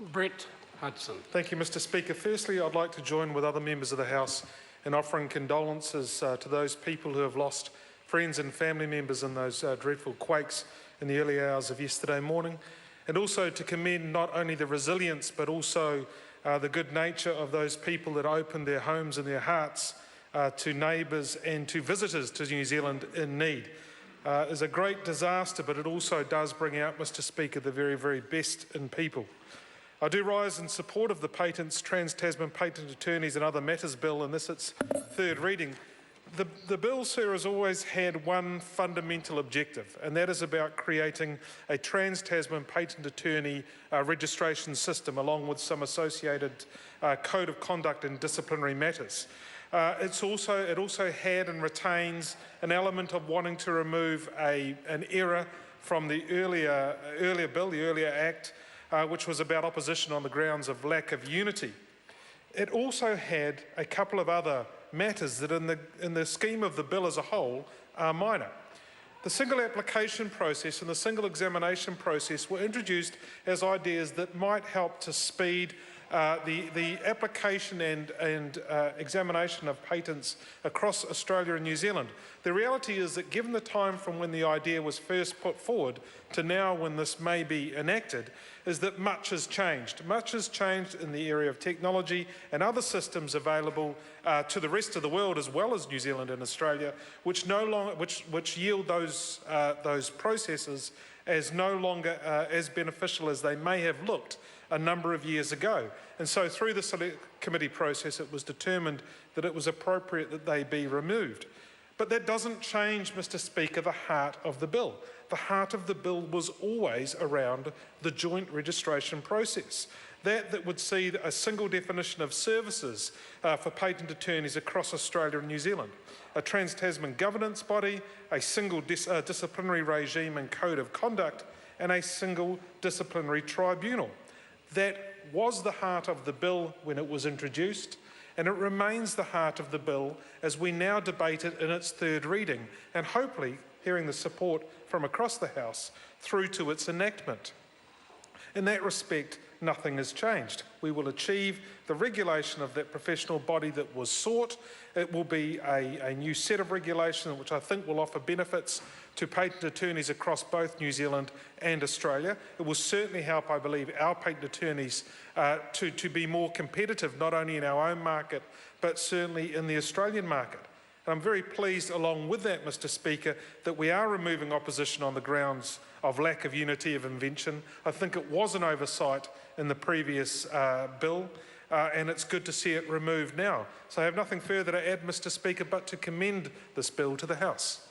Brett Hudson. Thank you, Mr Speaker. Firstly, I'd like to join with other members of the House in offering condolences to those people who have lost friends and family members in those dreadful quakes in the early hours of yesterday morning, and also to commend not only the resilience but also the good nature of those people that opened their homes and their hearts to neighbours and to visitors to New Zealand in need. It is a great disaster, but it also does bring out, Mr Speaker, the very, very best in people. I do rise in support of the Patents, Trans-Tasman Patent Attorneys and Other Matters Bill in this its third reading. The bill, sir, has always had one fundamental objective, and that is about creating a Trans-Tasman Patent Attorney registration system along with some associated code of conduct in disciplinary matters. It also had and retains an element of wanting to remove an error from the earlier bill, the earlier Act, which was about opposition on the grounds of lack of unity. It also had a couple of other matters that in the scheme of the bill as a whole are minor. The single application process and the single examination process were introduced as ideas that might help to speed the application and examination of patents across Australia and New Zealand. The reality is that given the time from when the idea was first put forward to now when this may be enacted, is that much has changed. Much has changed in the area of technology and other systems available to the rest of the world as well as New Zealand and Australia, which yield those processes as no longer as beneficial as they may have looked a number of years ago. And so through the select committee process it was determined that it was appropriate that they be removed. But that doesn't change, Mr Speaker, the heart of the bill. The heart of the bill was always around the joint registration process. That would see a single definition of services for patent attorneys across Australia and New Zealand, a Trans-Tasman governance body, a single disciplinary regime and code of conduct, and a single disciplinary tribunal. That was the heart of the bill when it was introduced, and it remains the heart of the bill as we now debate it in its third reading, and hopefully hearing the support from across the House through to its enactment. In that respect, nothing has changed. We will achieve the regulation of that professional body that was sought. It will be a new set of regulation which I think will offer benefits to patent attorneys across both New Zealand and Australia. It will certainly help, I believe, our patent attorneys to be more competitive, not only in our own market, but certainly in the Australian market. And I'm very pleased, along with that, Mr Speaker, that we are removing opposition on the grounds of lack of unity of invention. I think it was an oversight in the previous bill, and it's good to see it removed now. So I have nothing further to add, Mr Speaker, but to commend this bill to the House.